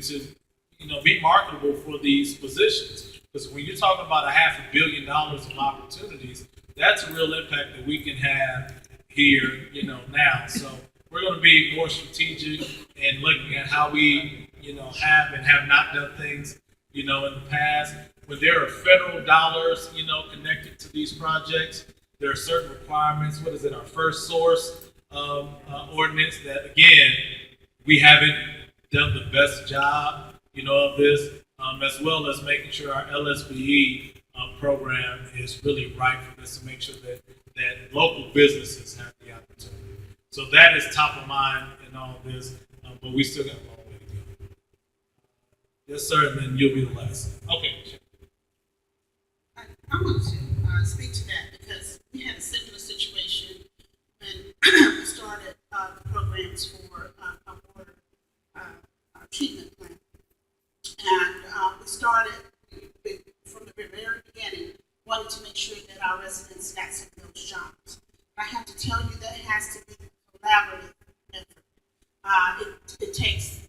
be marketable for these positions. Because when you're talking about $500 million of opportunities, that's a real impact that we can have here, now. So we're going to be more strategic and looking at how we, have and have not done things, in the past. When there are federal dollars, connected to these projects, there are certain requirements. What is it? Our first source ordinance that, again, we haven't done the best job, of this, as well as making sure our LSBE program is really right for this, to make sure that local businesses have the opportunity. So that is top of mind in all this, but we still got a long way to go. Yes, sir, and then you'll be the last. Okay. I want to speak to that because we had a similar situation when we started the programs for our water treatment plant. And we started from the very beginning, wanting to make sure that our residents got some of those jobs. I have to tell you that has to be a collaborative effort. It takes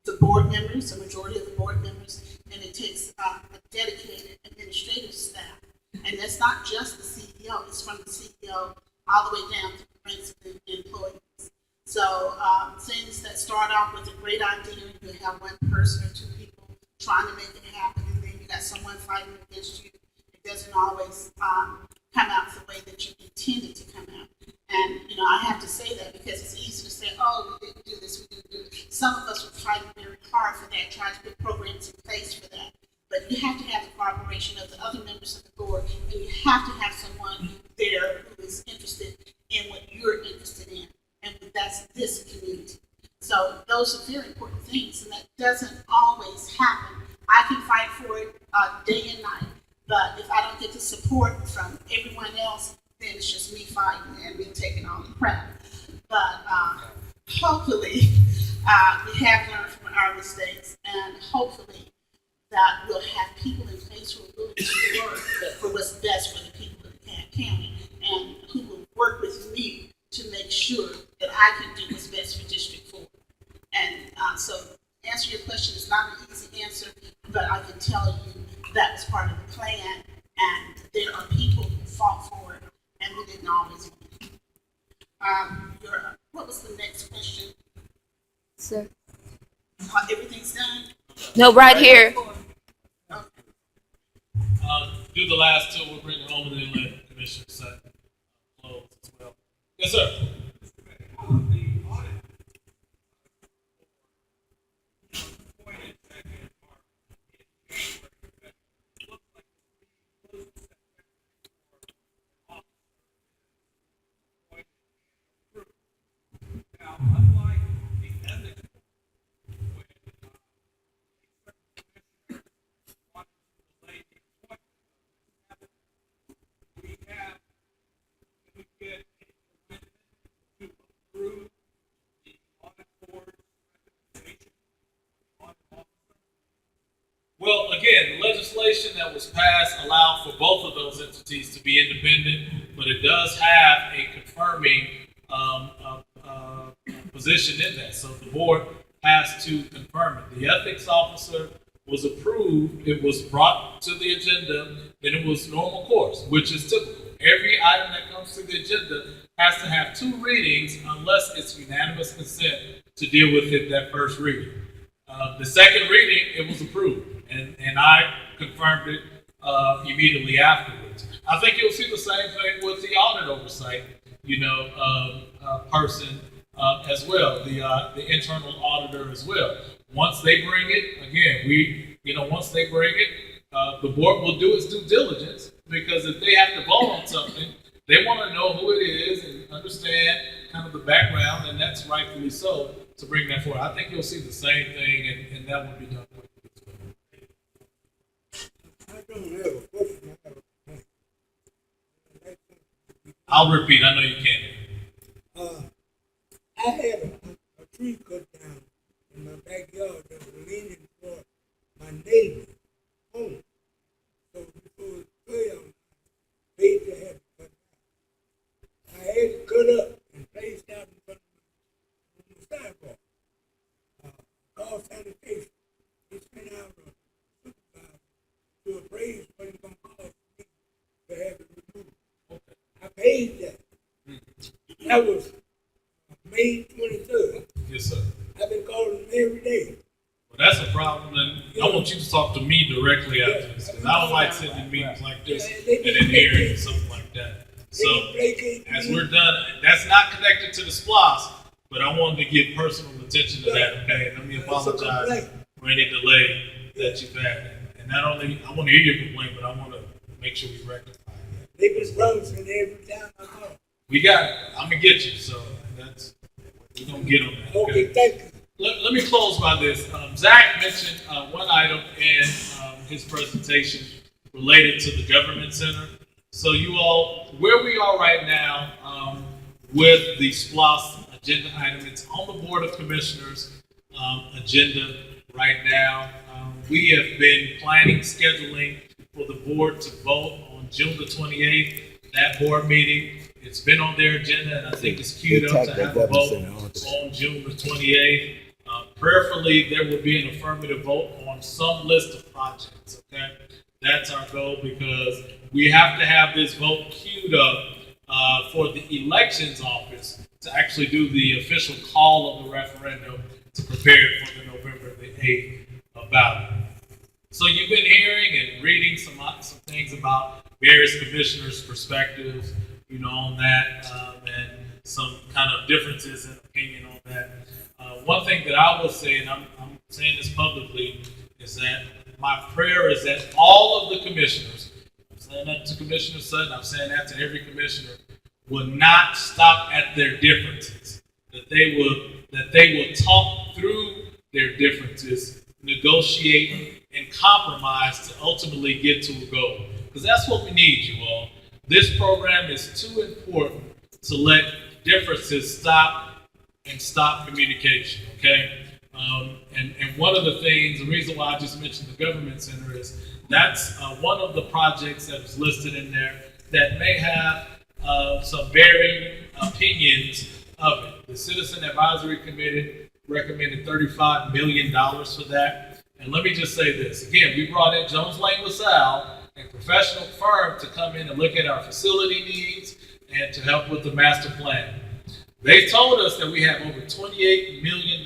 the board members, the majority of the board members, and it takes a dedicated administrative staff. And that's not just the CEO, it's from the CEO all the way down to the ranks of the employees. So things that start off with a great idea, you have one person or two people trying to make it happen, and then you got someone fighting against you. It doesn't always come out the way that you intended to come out. And, I have to say that because it's easy to say, oh, we didn't do this, we didn't do it. Some of us were fighting very hard for that, trying to put programs in place for that. But you have to have the cooperation of the other members of the board, and you have to have someone there who is interested in what you're interested in. And that's this community. So those are very important things, and that doesn't always happen. I can fight for it day and night, but if I don't get the support from everyone else, then it's just me fighting and me taking all the crap. But hopefully, we have learned from our mistakes, and hopefully that we'll have people in place who are willing to work for what's best for the people of DeKalb County, and who will work with me to make sure that I can do what's best for District 4. And so, to answer your question, it's not an easy answer, but I can tell you that was part of the plan, and there are people who fought for it, and we didn't always win. What was the next question? Sir. Everything's done? No, right here. Okay. Do the last two, we'll bring it home, and then let Commissioner Sutton close as well. Yes, sir. Well, again, the legislation that was passed allowed for both of those entities to be independent, but it does have a confirming position in that. So the board has to confirm it. The ethics officer was approved. It was brought to the agenda, then it was normal course, which is typical. Every item that comes to the agenda has to have 2 readings unless it's unanimous consent to deal with it that first reading. The second reading, it was approved, and I confirmed it immediately afterwards. I think you'll see the same thing with the audit oversight, person as well, the internal auditor as well. Once they bring it, again, once they bring it, the board will do its due diligence, because if they have to vote on something, they want to know who it is and understand kind of the background, and that's rightfully so to bring that forward. I think you'll see the same thing, and that will be done quickly as well. I don't have a question. I have a point. I'll repeat. I know you can't. I had a tree cut down in my backyard that was leaning toward my neighbor's home. So before it fell, I paid to have it cut down. I had it cut up and placed out in front of the sidewalk. Called sanitation. They sent out a supervisor to appraise what it's going to cost me to have it removed. Okay. I paid that. That was May 23rd. Yes, sir. I've been calling them every day. Well, that's a problem, and I want you to talk to me directly after this, because I don't like sitting in meetings like this and then hearing something like that. So, as we're done, that's not connected to the SPLOST, but I wanted to give personal attention to that, okay? Let me apologize for any delay that you've had. And not only, I want to hear your complaint, but I want to make sure we rectify it. They've been frozen every time I call. We got it. I'm going to get you, so we're going to get on that. Okay, thank you. Let me close by this. Zach mentioned one item in his presentation related to the government center. So you all, where we are right now with the SPLOST agenda item, it's on the Board of Commissioners agenda right now. We have been planning, scheduling for the board to vote on June the 28th, that board meeting. It's been on their agenda, and I think it's queued up to have a vote on June the 28th. Prayerfully, there will be an affirmative vote on some list of projects, okay? That's our goal, because we have to have this vote queued up for the elections office to actually do the official call of the referendum to prepare for the November the 8th ballot. So you've been hearing and reading some things about various commissioners' perspectives, on that, and some kind of differences in opinion on that. One thing that I will say, and I'm saying this publicly, is that my prayer is that all of the commissioners, I'm saying that to Commissioner Sutton, I'm saying that to every commissioner, will not stop at their differences. That they will talk through their differences, negotiate, and compromise to ultimately get to a goal. Because that's what we need, you all. This program is too important to let differences stop communication, okay? And one of the things, the reason why I just mentioned the government center is that's one of the projects that is listed in there that may have some varying opinions of it. The Citizen Advisory Committee recommended $35 million for that. And let me just say this. Again, we brought in Jones Lang LaSalle, a professional firm, to come in and look at our facility needs and to help with the master plan. They told us that we have over $28 million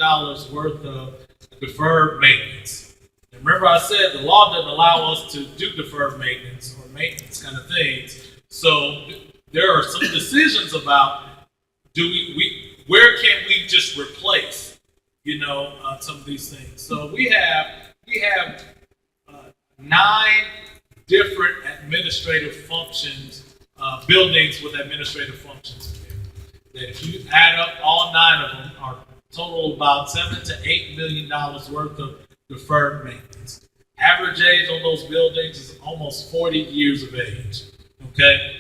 worth of deferred maintenance. And remember I said the law doesn't allow us to do deferred maintenance or maintenance kind of things. So there are some decisions about where can we just replace, some of these things. So we have 9 different administrative functions, buildings with administrative functions. That if you add up all 9 of them, are total about $7 to $8 million worth of deferred maintenance. Average age on those buildings is almost 40 years of age. Okay.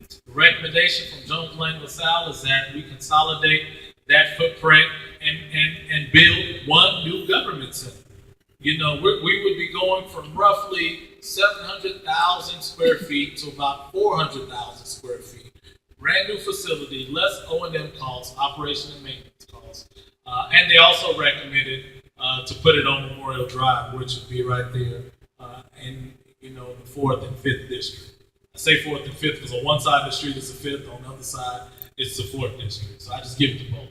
The recommendation from Jones Lang LaSalle is that we consolidate that footprint and build one new government center. We would be going from roughly 700,000 square feet to about 400,000 square feet. Brand new facility, less O&M costs, operation and maintenance costs. And they also recommended to put it on Memorial Drive, which would be right there you know, the 4th and 5th district. I say 4th and 5th because on one side of the street is the 5th, on the other side it's the 4th district. So I just give it to both.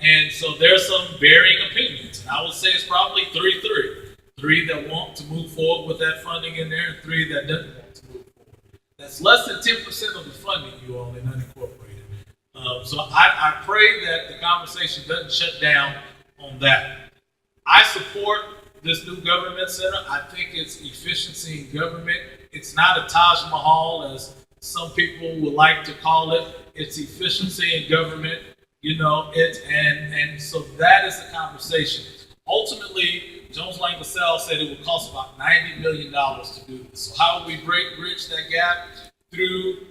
And so there's some varying opinions. And I would say it's probably 3-3. 3 that want to move forward with that funding in there, and 3 that doesn't want to move forward. That's less than 10% of the funding, you all, in unincorporated. So I pray that the conversation doesn't shut down on that. I support this new government center. I think it's efficiency in government. It's not a Taj Mahal, as some people would like to call it. It's efficiency in government. You know, and so that is the conversation. Ultimately, Jones Lang LaSalle said it would cost about $90 million to do this. So how will we bridge that gap? Through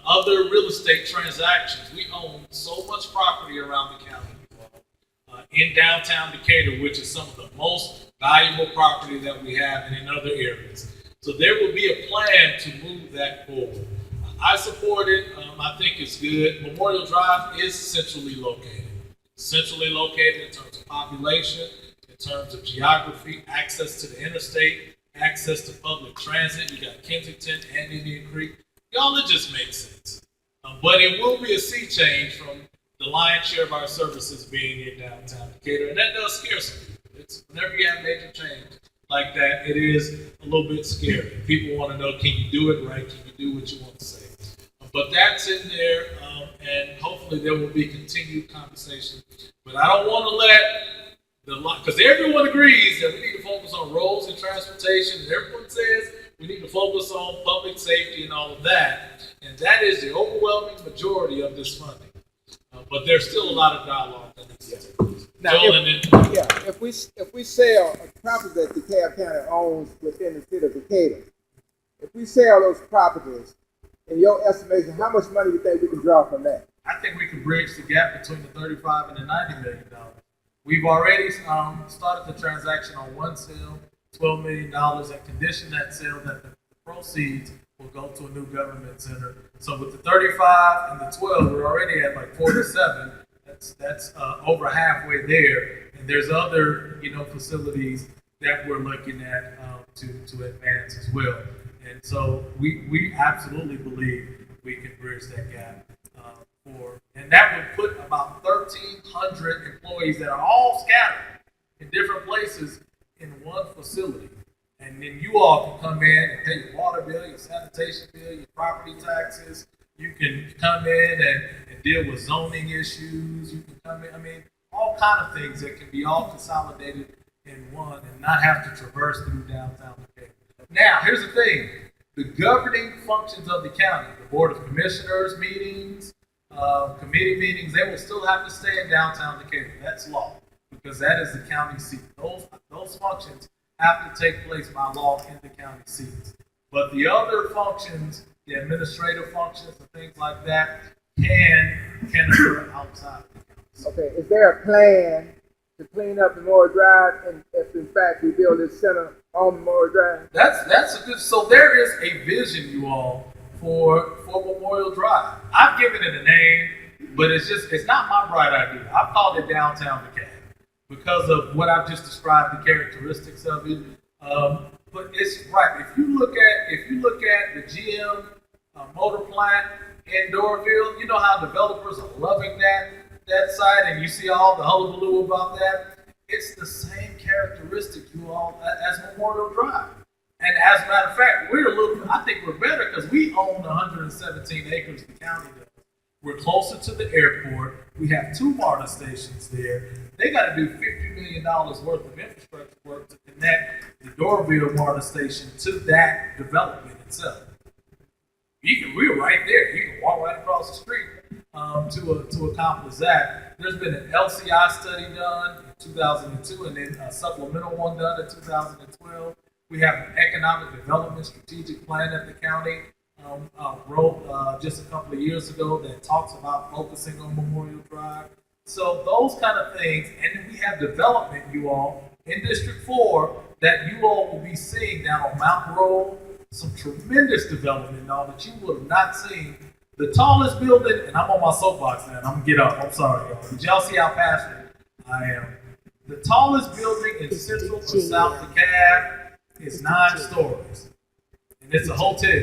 other real estate transactions. We own so much property around the county, in downtown Decatur, which is some of the most valuable property that we have, and in other areas. So there will be a plan to move that forward. I support it. I think it's good. Memorial Drive is centrally located. Centrally located in terms of population, in terms of geography, access to the interstate, access to public transit. You got Kensington and Indian Creek. Y'all, it just makes sense. But it will be a sea change from the lion's share of our services being in downtown Decatur. And that does scare some people. It's whenever you have major change like that, it is a little bit scary. People want to know, can you do it right? Can you do what you want to say? But that's in there, and hopefully there will be continued conversation. But I don't want to let because everyone agrees that we need to focus on roads and transportation, and everyone says we need to focus on public safety and all of that, and that is the overwhelming majority of this funding. But there's still a lot of dialogue that needs to take place. Now, if we sell a property that DeKalb County owns within the city of Decatur, if we sell those properties, in your estimation, how much money do you think we can draw from that? I think we can bridge the gap between the $35 and the $90 million. We've already started the transaction on one sale, $12 million, and conditioned that sale that the proceeds will go to a new government center. So with the 35 and the 12, we're already at like 47. That's over halfway there. And there's other, facilities that we're looking at to advance as well. And so we absolutely believe we can bridge that gap. And that would put about 1,300 employees that are all scattered in different places in one facility. And then you all can come in and pay your water bill, your sanitation bill, your property taxes. You can come in and deal with zoning issues. You can come in, all kind of things that can be all consolidated in one and not have to traverse through downtown Decatur. Now, here's the thing. The governing functions of the county, the Board of Commissioners meetings, committee meetings, they will still have to stay in downtown Decatur. That's law, because that is the county seat. Those functions have to take place by law in the county seats. But the other functions, the administrative functions and things like that, can occur outside the county. Okay, is there a plan to clean up Memorial Drive, and if in fact we build this center on Memorial Drive? That's a good. So there is a vision, you all, for Memorial Drive. I've given it a name, but it's not my bright idea. I've called it Downtown Decatur because of what I've just described, the characteristics of it. But it's right. If you look at the GM motor plant in Doraville, you know how developers are loving that site, and you see all the hullabaloo about that. It's the same characteristic, you all, as Memorial Drive. And as a matter of fact, I think we're better because we own 117 acres the county does. We're closer to the airport. We have 2 MARTA stations there. They got to do $50 million worth of infrastructure work to connect the Doraville MARTA station to that development itself. We're right there. You can walk right across the street to accomplish that. There's been an LCI study done in 2002 and then a supplemental one done in 2012. We have an economic development strategic plan that the county wrote just a couple of years ago that talks about focusing on Memorial Drive. So those kind of things, and then we have development, you all, in District 4 that you all will be seeing down on Mount Road. Some tremendous development, y'all, that you would have not seen. The tallest building, and I'm on my soapbox now, and I'm gonna get up. I'm sorry, y'all. Did y'all see how passionate I am? The tallest building in Central or South DeKalb is 9 stories. And it's a hotel.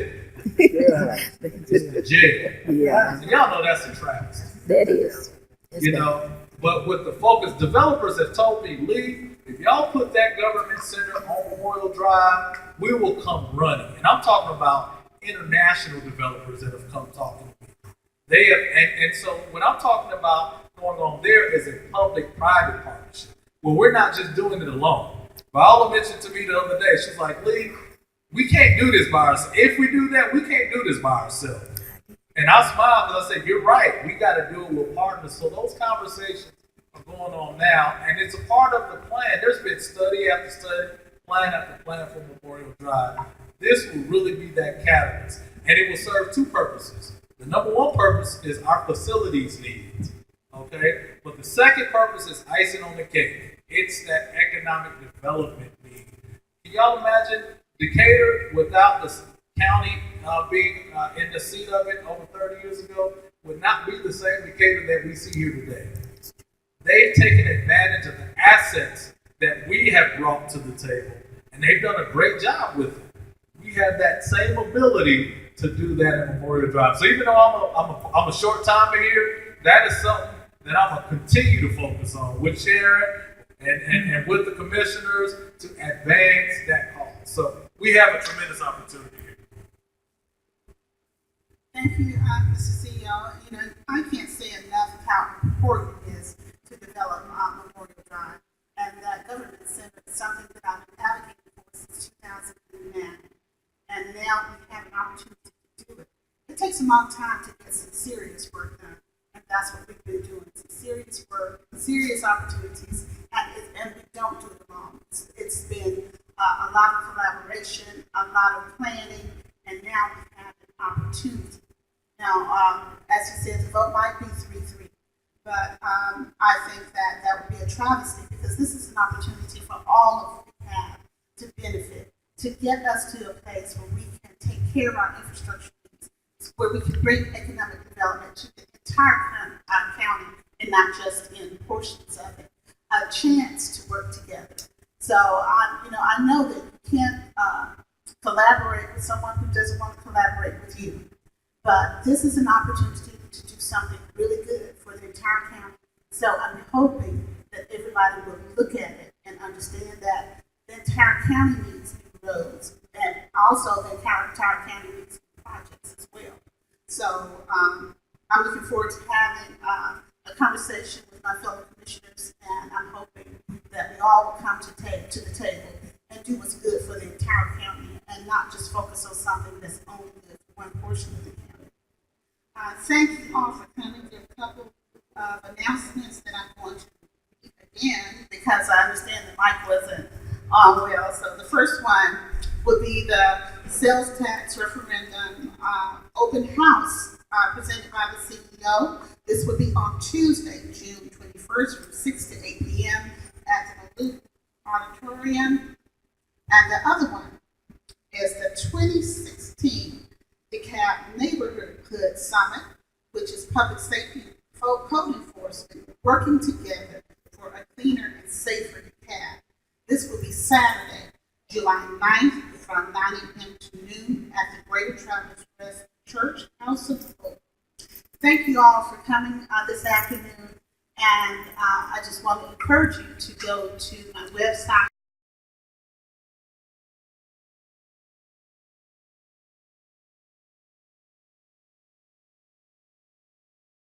It's the jail. Yeah, And y'all know that's a travesty. that is. You know, but with the focus, developers have told me, Lee, if y'all put that government center on Memorial Drive, we will come running. And I'm talking about international developers that have come talking to me. They have, and so when I'm talking about going on there is a public-private partnership, where we're not just doing it alone. Viola mentioned to me the other day, she's like, Lee, we can't do this by ourselves. If we do that, we can't do this by ourselves. And I smiled because I said, you're right. We got to do it with partners. So those conversations are going on now, and it's a part of the plan. There's been study after study, plan after plan for Memorial Drive. This will really be that catalyst, and it will serve 2 purposes. The number 1 purpose is our facilities needs, okay? But the second purpose is icing on the cake. It's that economic development need. Can y'all imagine Decatur without the county being in the seat of it over 30 years ago would not be the same Decatur that we see here today. They've taken advantage of the assets that we have brought to the table, and they've done a great job with it. We have that same ability to do that at Memorial Drive. So even though I'm a short timer here, that is something that I'm going to continue to focus on with Sharon and with the commissioners to advance that cause. So we have a tremendous opportunity here. Thank you, Mr. CEO. You know, I can't say enough how important it is to develop Memorial Drive. And that government center is something that I've been advocating for since 2009. And now we have an opportunity to do it. It takes a long time to get some serious work done. And that's what we've been doing. Some serious work, serious opportunities, and we don't do it alone. It's been a lot of collaboration, a lot of planning, and now we have an opportunity. Now, as you said, the vote might be 3-3, but I think that would be a travesty because this is an opportunity for all of what we have to benefit, to get us to a place where we can take care of our infrastructure needs, where we can bring economic development to the entire county and not just in portions of it. A chance to work together. So I know that you can't collaborate with someone who doesn't want to collaborate with you. But this is an opportunity to do something really good for the entire county. So I'm hoping that everybody will look at it and understand that the entire county needs new roads, and also the entire county needs new projects as well. So I'm looking forward to having a conversation with my fellow commissioners, and I'm hoping that we all will come to the table and do what's good for the entire county and not just focus on something that's only good for one portion of the county. Thank you all for coming. There are a couple of announcements that I'm going to read again because I understand the mic wasn't on well. So the first one would be the sales tax referendum open house presented by the CEO. This would be on Tuesday, June 21st from 6 to 8 p.m. at the Malute Auditorium. And the other one is the 2016 DeKalb Neighborhood Summit, which is public safety code enforcement working together for a cleaner and safer DeKalb. This will be Saturday, July 9th from 9 a.m. to noon at the Greater Travelers Rest Church House of Hope. Thank you all for coming this afternoon, and I just want to encourage you to go to my website.